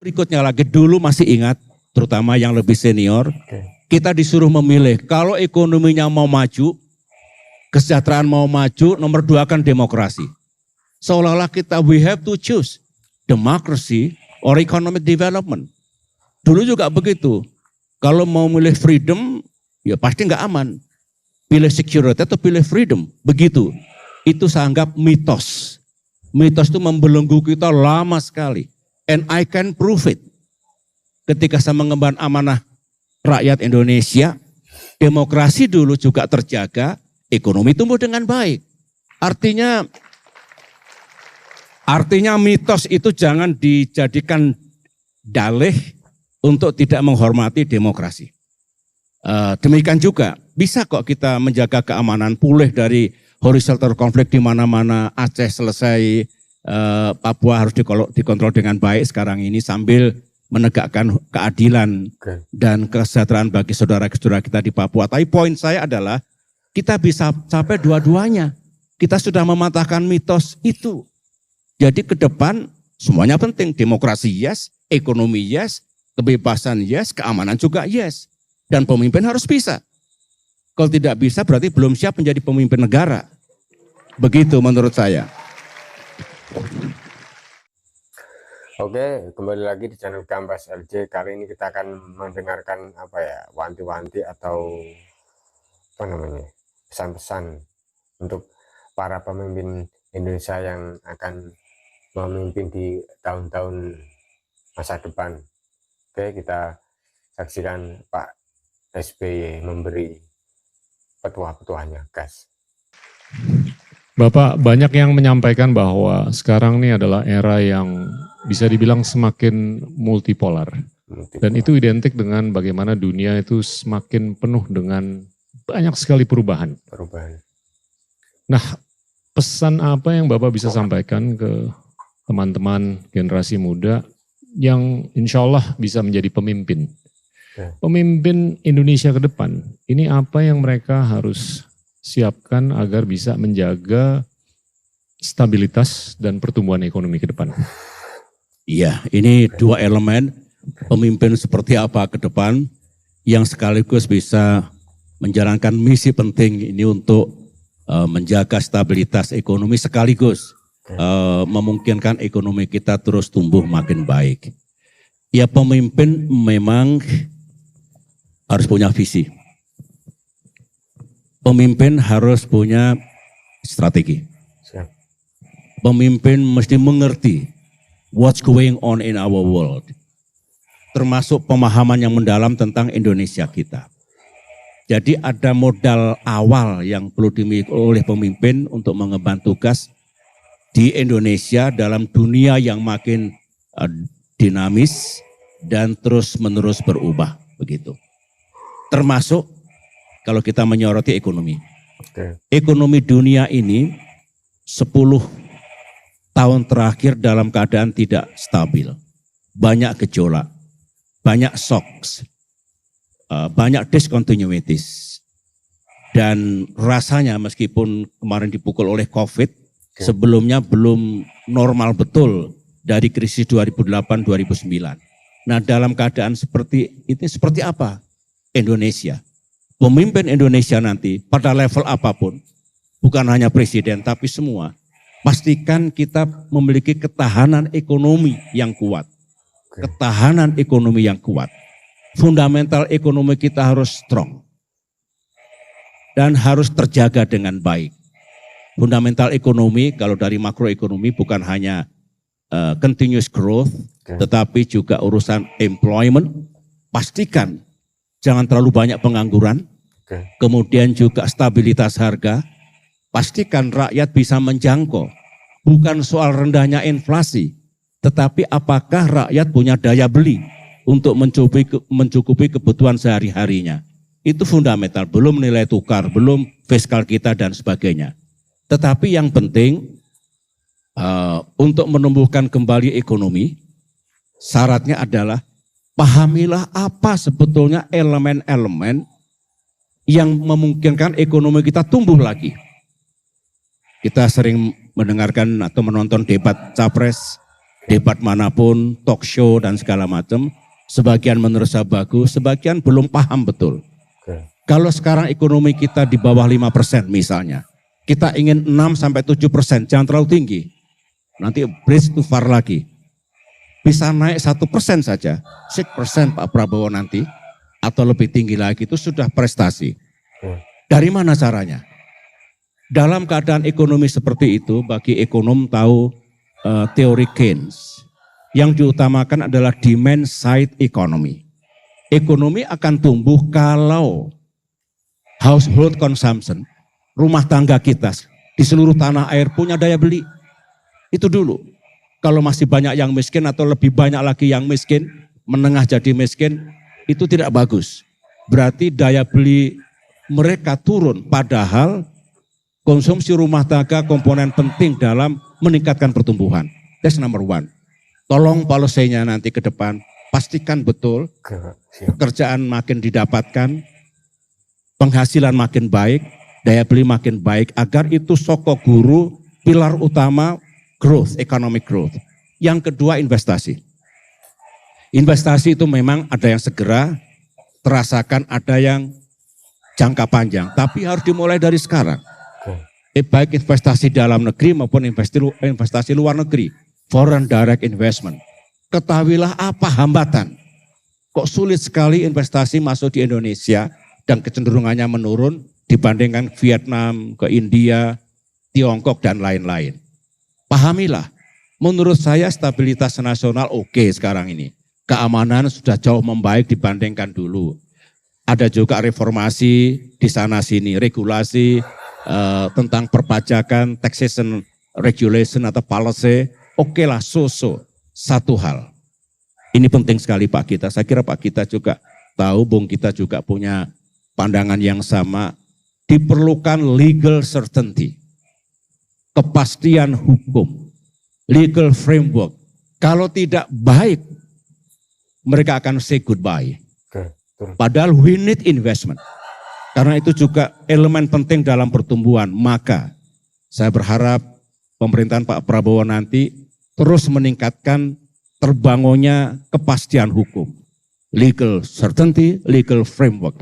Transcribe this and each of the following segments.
Berikutnya lagi, dulu masih ingat, terutama yang lebih senior, kita disuruh memilih, kalau ekonominya mau maju, kesejahteraan mau maju, nomor 2 kan demokrasi. Seolah-olah kita, we have to choose democracy or economic development. Dulu juga begitu, kalau mau milih freedom, ya pasti nggak aman. Pilih security atau pilih freedom, begitu. Itu saya anggap mitos. Mitos itu membelenggu kita lama sekali. And I can prove it. Ketika saya mengemban amanah rakyat Indonesia, demokrasi dulu juga terjaga, ekonomi tumbuh dengan baik. Artinya mitos itu jangan dijadikan dalih untuk tidak menghormati demokrasi. Demikian juga, bisa kok kita menjaga keamanan, pulih dari horizontal konflik di mana-mana, Aceh selesai, Papua harus dikontrol dengan baik sekarang ini sambil menegakkan keadilan dan kesejahteraan bagi saudara-saudara kita di Papua. Tapi poin saya adalah kita bisa capai dua-duanya. Kita sudah mematahkan mitos itu. Jadi ke depan semuanya penting. Demokrasi yes, ekonomi yes, kebebasan yes, keamanan juga yes. Dan pemimpin harus bisa. Kalau tidak bisa berarti belum siap menjadi pemimpin negara. Begitu menurut saya. Oke, kembali lagi di channel Gambas LJ. Kali ini kita akan mendengarkan wanti-wanti atau pesan-pesan untuk para pemimpin Indonesia yang akan memimpin di tahun-tahun masa depan. Oke, kita saksikan Pak SBY memberi petua-petuanya, gas. Bapak, banyak yang menyampaikan bahwa sekarang ini adalah era yang bisa dibilang semakin multipolar. Dan itu identik dengan bagaimana dunia itu semakin penuh dengan banyak sekali perubahan. Nah, pesan apa yang Bapak bisa sampaikan ke teman-teman generasi muda yang insya Allah bisa menjadi pemimpin? Pemimpin Indonesia ke depan, ini apa yang mereka harus siapkan agar bisa menjaga stabilitas dan pertumbuhan ekonomi ke depan? Iya, ini dua elemen, pemimpin seperti apa ke depan yang sekaligus bisa menjalankan misi penting ini untuk menjaga stabilitas ekonomi sekaligus memungkinkan ekonomi kita terus tumbuh makin baik. Ya, pemimpin memang harus punya visi. Pemimpin harus punya strategi. Pemimpin mesti mengerti what's going on in our world. Termasuk pemahaman yang mendalam tentang Indonesia kita. Jadi ada modal awal yang perlu dimiliki oleh pemimpin untuk mengemban tugas di Indonesia dalam dunia yang makin dinamis dan terus-menerus berubah, begitu. Termasuk kalau kita menyoroti ekonomi. Ekonomi dunia ini 10 tahun terakhir dalam keadaan tidak stabil. Banyak gejolak, banyak shocks, banyak discontinuities. Dan rasanya meskipun kemarin dipukul oleh COVID, sebelumnya belum normal betul dari krisis 2008-2009. Nah, dalam keadaan seperti ini, seperti apa Indonesia? Pemimpin Indonesia nanti pada level apapun, bukan hanya presiden tapi semua, pastikan kita memiliki ketahanan ekonomi yang kuat. Ketahanan ekonomi yang kuat. Fundamental ekonomi kita harus strong. Dan harus terjaga dengan baik. Fundamental ekonomi kalau dari makroekonomi bukan hanya continuous growth, tetapi juga urusan employment. Pastikan jangan terlalu banyak pengangguran. Kemudian juga stabilitas harga, pastikan rakyat bisa menjangkau. Bukan soal rendahnya inflasi, tetapi apakah rakyat punya daya beli untuk mencukupi kebutuhan sehari-harinya. Itu fundamental, belum nilai tukar, belum fiskal kita dan sebagainya. Tetapi yang penting untuk menumbuhkan kembali ekonomi, syaratnya adalah pahamilah apa sebetulnya elemen-elemen yang memungkinkan ekonomi kita tumbuh lagi. Kita sering mendengarkan atau menonton debat capres, Debat manapun, talk show dan segala macam, sebagian menurut saya bagus, sebagian belum paham betul. Kalau sekarang ekonomi kita di bawah 5% misalnya, kita ingin 6-7%, jangan terlalu tinggi. Nanti bridge too far lagi. Bisa naik 1% saja, 6% Pak Prabowo nanti, atau lebih tinggi lagi, itu sudah prestasi. Dari mana caranya? Dalam keadaan ekonomi seperti itu, bagi ekonom tahu teori Keynes, yang diutamakan adalah demand side economy. Ekonomi akan tumbuh kalau household consumption, rumah tangga kita di seluruh tanah air punya daya beli. Itu dulu. Kalau masih banyak yang miskin atau lebih banyak lagi yang miskin, menengah jadi miskin, itu tidak bagus. Berarti daya beli mereka turun, padahal konsumsi rumah tangga komponen penting dalam meningkatkan pertumbuhan. That's number one. Tolong policy-nya nanti ke depan, pastikan betul pekerjaan makin didapatkan, penghasilan makin baik, daya beli makin baik, agar itu sokok guru, pilar utama growth, economic growth. Yang kedua investasi. Investasi itu memang ada yang segera terasakan, ada yang jangka panjang, tapi harus dimulai dari sekarang. Baik investasi dalam negeri maupun investasi luar negeri, foreign direct investment. Ketahuilah apa hambatan. Kok sulit sekali investasi masuk di Indonesia dan kecenderungannya menurun dibandingkan Vietnam, ke India, Tiongkok dan lain-lain. Pahamilah, menurut saya stabilitas nasional oke sekarang ini. Keamanan sudah jauh membaik dibandingkan dulu. Ada juga reformasi di sana sini, regulasi tentang perpajakan, taxation regulation atau policy, oke lah, satu hal. Ini penting sekali Pak Gita. Saya kira Pak Gita juga tahu, Bung Gita juga punya pandangan yang sama. Diperlukan legal certainty, kepastian hukum, legal framework. Kalau tidak baik, mereka akan say goodbye. Padahal we need investment. Karena itu juga elemen penting dalam pertumbuhan. Maka saya berharap pemerintahan Pak Prabowo nanti terus meningkatkan terbangunnya kepastian hukum, legal certainty, legal framework.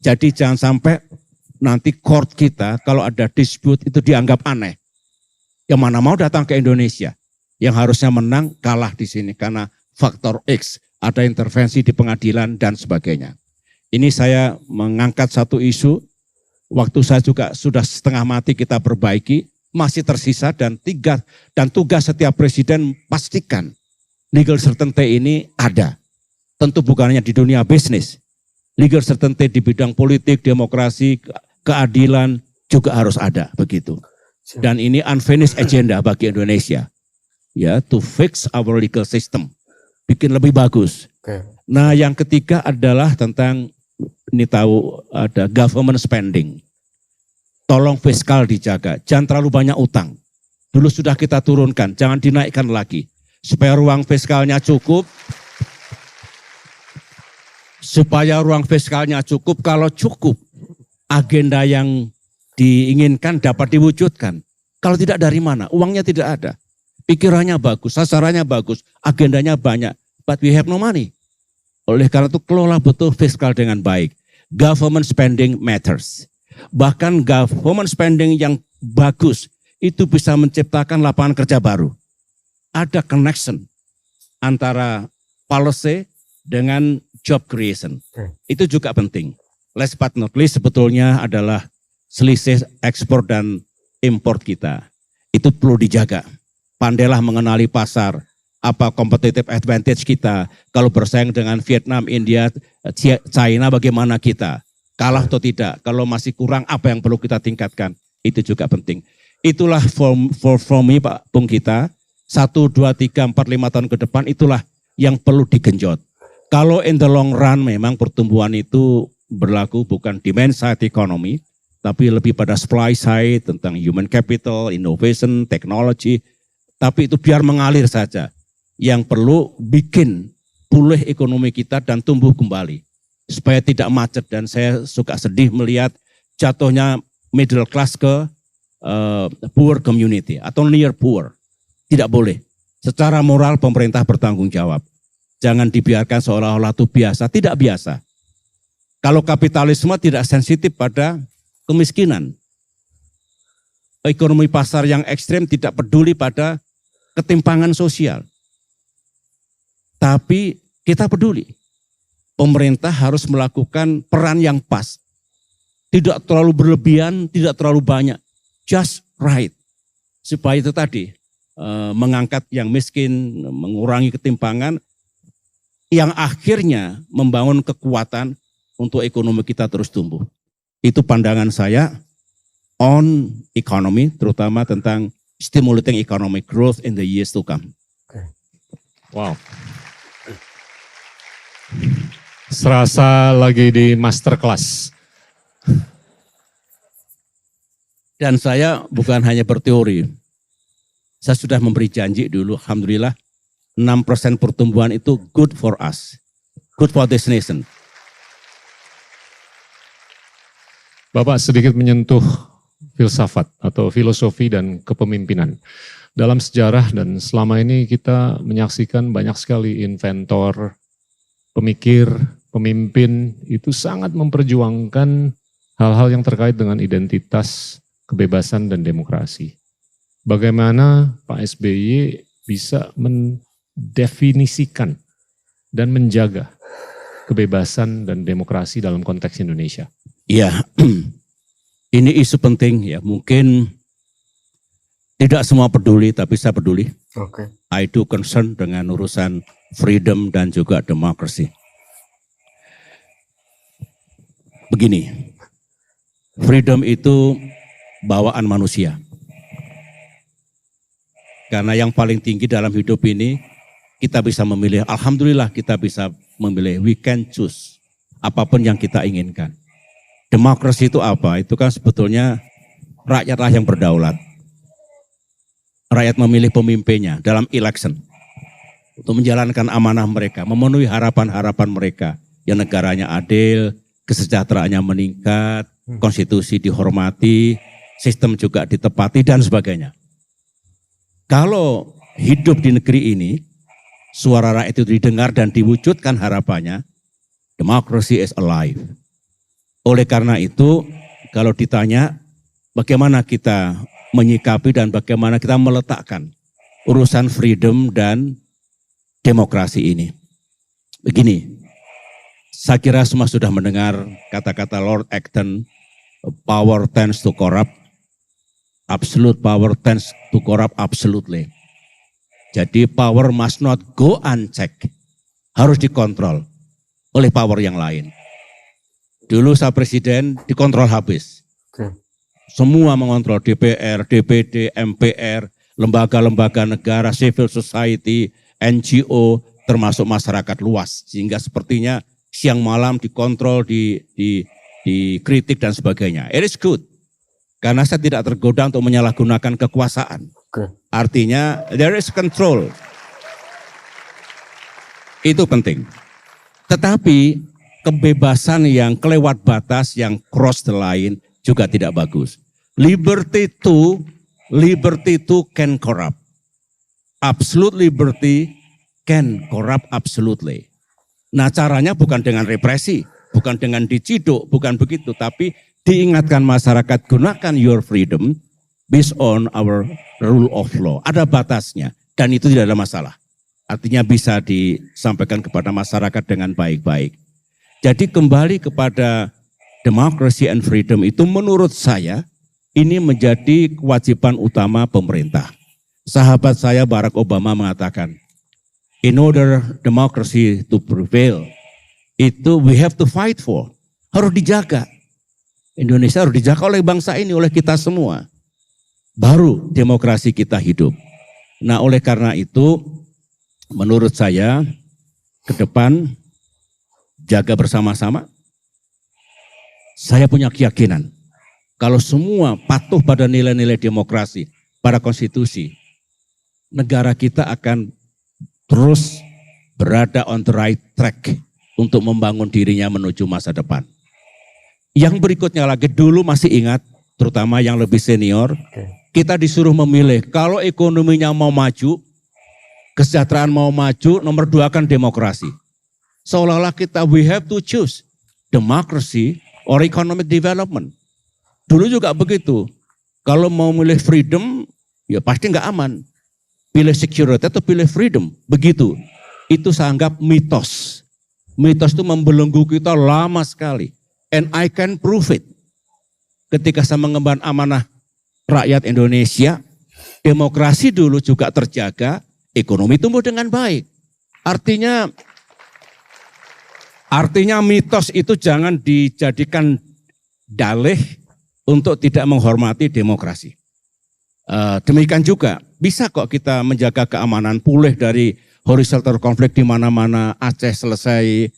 Jadi jangan sampai nanti court kita kalau ada dispute itu dianggap aneh. Yang mana mau datang ke Indonesia, yang harusnya menang kalah di sini karena faktor X, ada intervensi di pengadilan dan sebagainya. Ini saya mengangkat satu isu, waktu saya juga sudah setengah mati kita perbaiki, masih tersisa dan tugas setiap presiden pastikan legal certainty ini ada. Tentu bukan hanya di dunia bisnis, legal certainty di bidang politik, demokrasi, keadilan juga harus ada begitu. Dan ini unfinished agenda bagi Indonesia, ya, to fix our legal system, bikin lebih bagus. Nah, yang ketiga adalah tentang, ini tahu ada government spending. Tolong fiskal dijaga, jangan terlalu banyak utang. Dulu sudah kita turunkan, jangan dinaikkan lagi. Supaya ruang fiskalnya cukup, kalau cukup, agenda yang diinginkan dapat diwujudkan. Kalau tidak dari mana, uangnya tidak ada. Pikirannya bagus, sasarannya bagus, agendanya banyak, but we have no money. Oleh karena itu kelola betul fiskal dengan baik. Government spending matters. Bahkan government spending yang bagus itu bisa menciptakan lapangan kerja baru. Ada connection antara policy dengan job creation. Itu juga penting. Last but not least sebetulnya adalah selisih ekspor dan import kita. Itu perlu dijaga. Pandailah mengenali pasar. Apa competitive advantage kita. Kalau bersaing dengan Vietnam, India, China, bagaimana kita. Kalah atau tidak, kalau masih kurang apa yang perlu kita tingkatkan, itu juga penting. Itulah for me Pak Bung Gita, 1, 2, 3, 4, 5 tahun ke depan itulah yang perlu digenjot. Kalau in the long run memang pertumbuhan itu berlaku bukan demand side economy, tapi lebih pada supply side tentang human capital, innovation, technology, tapi itu biar mengalir saja. Yang perlu bikin pulih ekonomi kita dan tumbuh kembali. Supaya tidak macet, dan saya suka sedih melihat jatuhnya middle class ke poor community atau near poor. Tidak boleh. Secara moral pemerintah bertanggung jawab. Jangan dibiarkan seolah-olah itu biasa, tidak biasa. Kalau kapitalisme tidak sensitif pada kemiskinan. Ekonomi pasar yang ekstrem tidak peduli pada ketimpangan sosial. Tapi kita peduli. Pemerintah harus melakukan peran yang pas. Tidak terlalu berlebihan, tidak terlalu banyak. Just right. Supaya itu tadi, mengangkat yang miskin, mengurangi ketimpangan, yang akhirnya membangun kekuatan untuk ekonomi kita terus tumbuh. Itu pandangan saya on economy, terutama tentang stimulating economic growth in the years to come. Wow. Serasa lagi di masterclass. Dan saya bukan hanya berteori. Saya sudah memberi janji dulu, alhamdulillah, 6% pertumbuhan itu good for us, good for this nation. Bapak sedikit menyentuh filsafat atau filosofi dan kepemimpinan. Dalam sejarah dan selama ini kita menyaksikan banyak sekali inventor, pemikir, pemimpin itu sangat memperjuangkan hal-hal yang terkait dengan identitas, kebebasan, dan demokrasi. Bagaimana Pak SBY bisa mendefinisikan dan menjaga kebebasan dan demokrasi dalam konteks Indonesia? Ya, ini isu penting ya. Mungkin tidak semua peduli, tapi saya peduli. Oke. I do concern dengan urusan freedom dan juga demokrasi. Begini, freedom itu bawaan manusia. Karena yang paling tinggi dalam hidup ini, kita bisa memilih, alhamdulillah kita bisa memilih, we can choose apapun yang kita inginkan. Demokrasi itu apa? Itu kan sebetulnya rakyatlah yang berdaulat. Rakyat memilih pemimpinnya dalam election untuk menjalankan amanah mereka, memenuhi harapan-harapan mereka. Yang negaranya adil, kesejahteraannya meningkat, konstitusi dihormati, sistem juga ditepati dan sebagainya. Kalau hidup di negeri ini, suara rakyat itu didengar dan diwujudkan harapannya, democracy is alive. Oleh karena itu, kalau ditanya bagaimana kita menyikapi dan bagaimana kita meletakkan urusan freedom dan demokrasi ini. Begini, saya kira semua sudah mendengar kata-kata Lord Acton, power tends to corrupt, absolute power tends to corrupt absolutely. Jadi power must not go unchecked, harus dikontrol oleh power yang lain. Dulu saya presiden dikontrol habis. Semua mengontrol DPR, DPD, MPR, lembaga-lembaga negara, civil society, NGO, termasuk masyarakat luas. Sehingga sepertinya siang malam dikontrol, dikritik dan sebagainya. It is good. Karena saya tidak tergoda untuk menyalahgunakan kekuasaan. Artinya there is control. Itu penting. Tetapi kebebasan yang kelewat batas, yang cross the line juga tidak bagus. Liberty to can corrupt. Absolute liberty can corrupt absolutely. Nah caranya bukan dengan represi, bukan dengan diciduk, bukan begitu. Tapi diingatkan masyarakat, gunakan your freedom based on our rule of law. Ada batasnya dan itu tidak ada masalah. Artinya bisa disampaikan kepada masyarakat dengan baik-baik. Jadi kembali kepada democracy and freedom itu menurut saya ini menjadi kewajiban utama pemerintah. Sahabat saya Barack Obama mengatakan, in order democracy to prevail, itu we have to fight for. Harus dijaga. Indonesia harus dijaga oleh bangsa ini, oleh kita semua. Baru demokrasi kita hidup. Nah oleh karena itu, menurut saya, ke depan, jaga bersama-sama. Saya punya keyakinan, kalau semua patuh pada nilai-nilai demokrasi, pada konstitusi, negara kita akan terus berada on the right track untuk membangun dirinya menuju masa depan. Yang berikutnya lagi, dulu masih ingat, terutama yang lebih senior, kita disuruh memilih, kalau ekonominya mau maju, kesejahteraan mau maju, nomor 2 kan demokrasi. Seolah-olah we have to choose democracy or economic development. Dulu juga begitu. Kalau mau milih freedom, ya pasti nggak aman. Pilih security atau pilih freedom. Begitu. Itu saya anggap mitos. Mitos itu membelenggu kita lama sekali. And I can prove it. Ketika saya mengemban amanah rakyat Indonesia, demokrasi dulu juga terjaga, ekonomi tumbuh dengan baik. Artinya mitos itu jangan dijadikan dalih untuk tidak menghormati demokrasi. Demikian juga bisa kok kita menjaga keamanan, pulih dari horizontal konflik di mana-mana. Aceh selesai,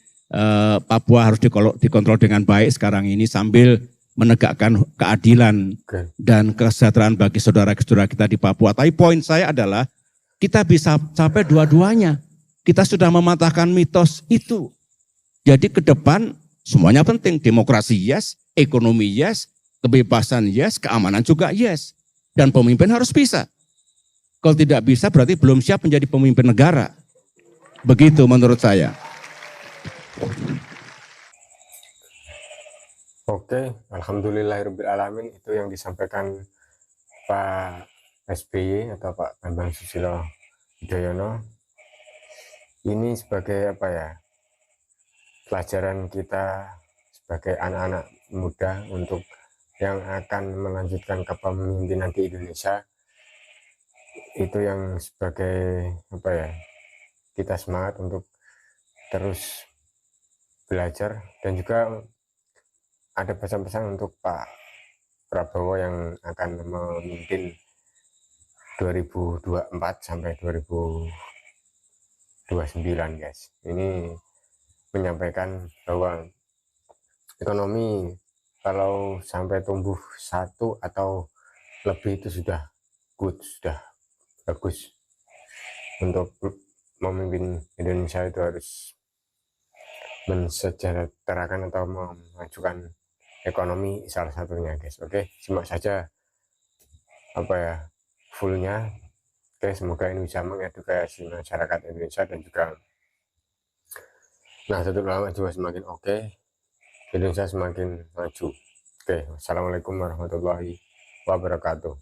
Papua harus dikontrol dengan baik sekarang ini sambil menegakkan keadilan dan kesejahteraan bagi saudara-saudara kita di Papua. Tapi poin saya adalah kita bisa capai dua-duanya. Kita sudah mematahkan mitos itu. Jadi ke depan semuanya penting. Demokrasi yes, ekonomi yes, kebebasan yes, keamanan juga yes. Dan pemimpin harus bisa. Kalau tidak bisa berarti belum siap menjadi pemimpin negara. Begitu menurut saya. Oke, alhamdulillahirrahmanirrahim, itu yang disampaikan Pak SBY atau Pak Bambang Susilo Yudhoyono. Ini sebagai pelajaran kita sebagai anak-anak muda untuk yang akan melanjutkan kepemimpinan di Indonesia. Itu yang sebagai kita semangat untuk terus belajar, dan juga ada pesan-pesan untuk Pak Prabowo yang akan memimpin 2024 sampai 2029 guys. Ini menyampaikan bahwa ekonomi kalau sampai tumbuh 1 atau lebih itu sudah good, sudah bagus. Untuk memimpin Indonesia itu harus mensejahterakan atau memajukan ekonomi salah satunya guys. Oke, simak saja fullnya. Oke, semoga ini bisa mengedukasi masyarakat Indonesia dan juga Nahdlatul Ulama juga semakin oke, Indonesia semakin maju. Oke, wassalamualaikum warahmatullahi wabarakatuh.